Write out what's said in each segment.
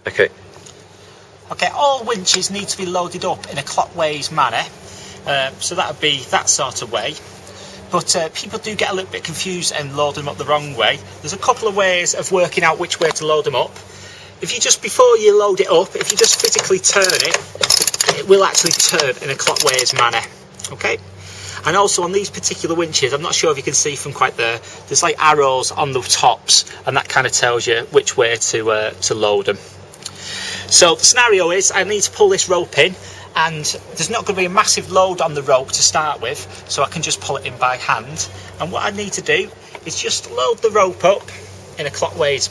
Okay. Okay, all winches need to be loaded up in a clockwise manner, so that would be that sort of way. But people do get a little bit confused and load them up the wrong way. There's a couple of ways of working out which way to load them up. If you just, before you load it up, if you just physically turn it, it will actually turn in a clockwise manner. Okay? And also on these particular winches, I'm not sure if you can see from quite there, there's like arrows on the tops, and that kind of tells you which way to load them. So the scenario is I need to pull this rope in, and there's not going to be a massive load on the rope to start with, so I can just pull it in by hand. And what I need to do is just load the rope up in a clockwise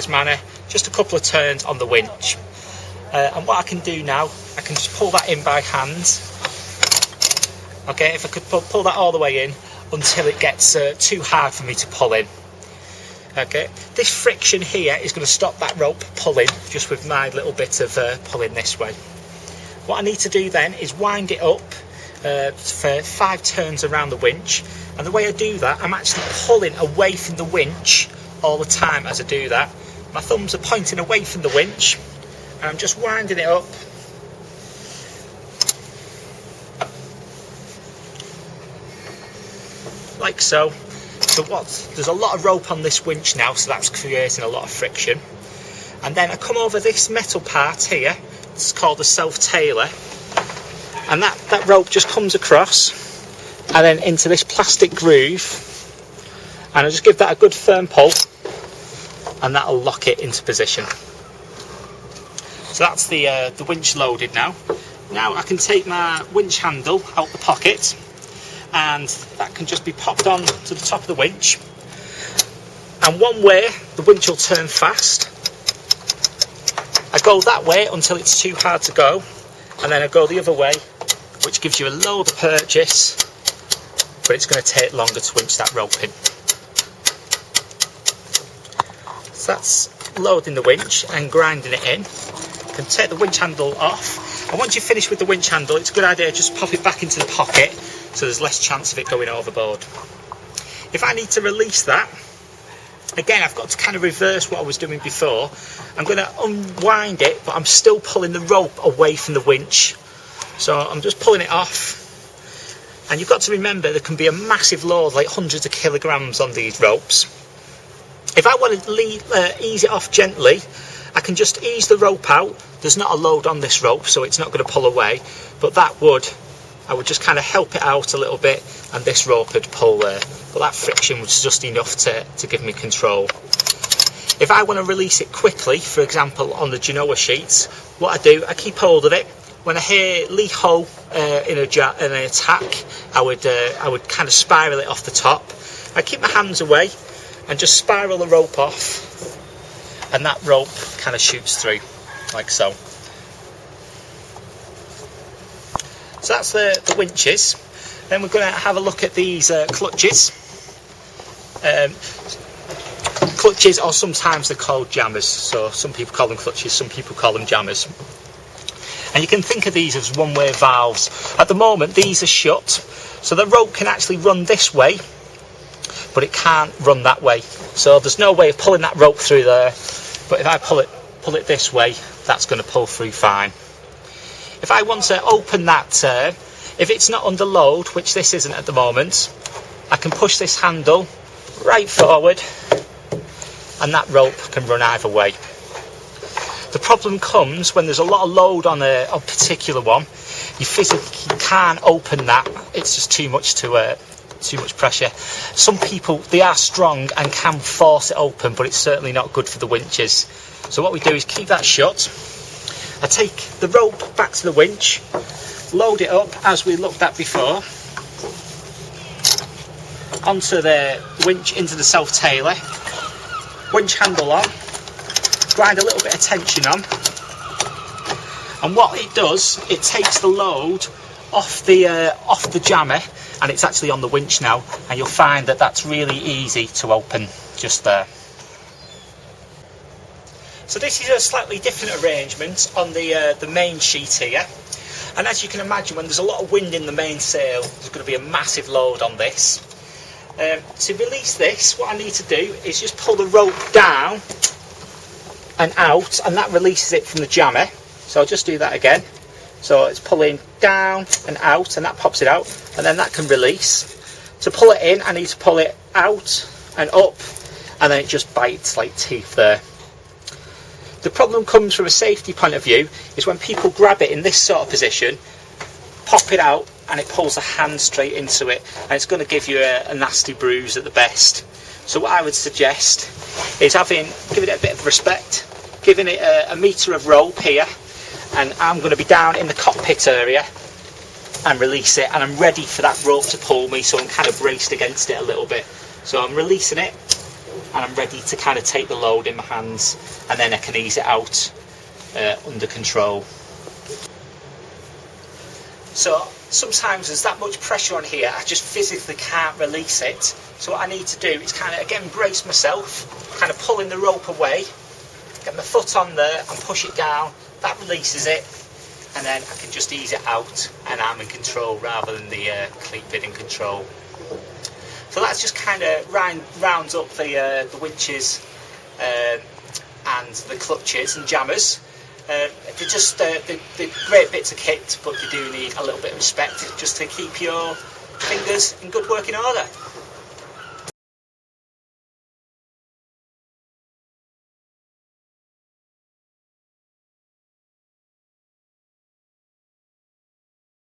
manner, just a couple of turns on the winch. And what I can do now, I can just pull that in by hand. Okay, if I could pull that all the way in until it gets too hard for me to pull in. Okay, this friction here is going to stop that rope pulling, just with my little bit of pulling this way. What I need to do then is wind it up for 5 turns around the winch, and the way I do that, I'm actually pulling away from the winch all the time as I do that. My thumbs are pointing away from the winch, and I'm just winding it up. Like so. So there's a lot of rope on this winch now, so that's creating a lot of friction. And then I come over this metal part here, it's called the self-tailer, and that rope just comes across and then into this plastic groove, and I just give that a good firm pull, and that'll lock it into position. So that's the winch loaded now. Now I can take my winch handle out the pocket, and that can just be popped on to the top of the winch, and one way the winch will turn fast. I go that way until it's too hard to go, and then I go the other way, which gives you a load of purchase, but it's going to take longer to winch that rope in. So that's loading the winch and grinding it in. You can take the winch handle off, and once you finish with the winch handle, it's a good idea to just pop it back into the pocket, so there's less chance of it going overboard. If I need to release that, again I've got to kind of reverse what I was doing before. I'm going to unwind it, but I'm still pulling the rope away from the winch. So I'm just pulling it off. And you've got to remember there can be a massive load, like hundreds of kilograms on these ropes. If I want to ease it off gently, I can just ease the rope out. There's not a load on this rope, so it's not going to pull away, but I would just kind of help it out a little bit, and this rope would pull there. But that friction was just enough to give me control. If I want to release it quickly, for example on the Genoa sheets, what I do, I keep hold of it. When I hear lee ho in an attack, I would kind of spiral it off the top. I keep my hands away and just spiral the rope off, and that rope kind of shoots through, like so. So that's the winches. Then we're going to have a look at these clutches. Clutches, or sometimes they're called jammers. So some people call them clutches, some people call them jammers. And you can think of these as one-way valves. At the moment, these are shut, so the rope can actually run this way, but it can't run that way. So there's no way of pulling that rope through there. But if I pull it this way, that's going to pull through fine. If I want to open that, if it's not under load, which this isn't at the moment, I can push this handle right forward, and that rope can run either way. The problem comes when there's a lot of load on a particular one. You physically can't open that. It's just too much pressure. Some people, they are strong and can force it open, but it's certainly not good for the winches. So what we do is keep that shut. I take the rope back to the winch, load it up as we looked at before, onto the winch, into the self-tailer, winch handle on, grind a little bit of tension on, and what it does, it takes the load off the jammer, and it's actually on the winch now, and you'll find that that's really easy to open just there. So this is a slightly different arrangement on the main sheet here, and as you can imagine, when there's a lot of wind in the mainsail, there's going to be a massive load on this. To release this, what I need to do is just pull the rope down and out, and that releases it from the jammer. So I'll just do that again. So it's pulling down and out, and that pops it out, and then that can release. To pull it in, I need to pull it out and up, and then it just bites like teeth there. The problem comes from a safety point of view is when people grab it in this sort of position, pop it out, and it pulls the hand straight into it, and it's going to give you a nasty bruise at the best. So what I would suggest is giving it a bit of respect, giving it a metre of rope here, and I'm going to be down in the cockpit area and release it, and I'm ready for that rope to pull me, so I'm kind of braced against it a little bit. So I'm releasing it, and I'm ready to kind of take the load in my hands, and then I can ease it out under control. So sometimes there's that much pressure on here, I just physically can't release it. So what I need to do is kind of again brace myself, kind of pulling the rope away, get my foot on there and push it down. That releases it, and then I can just ease it out, and I'm in control rather than the cleat bit in control. So that's just kind of rounds up the winches and the clutches and jammers. They're just they're great bits of kit, but they do need a little bit of respect just to keep your fingers in good working order.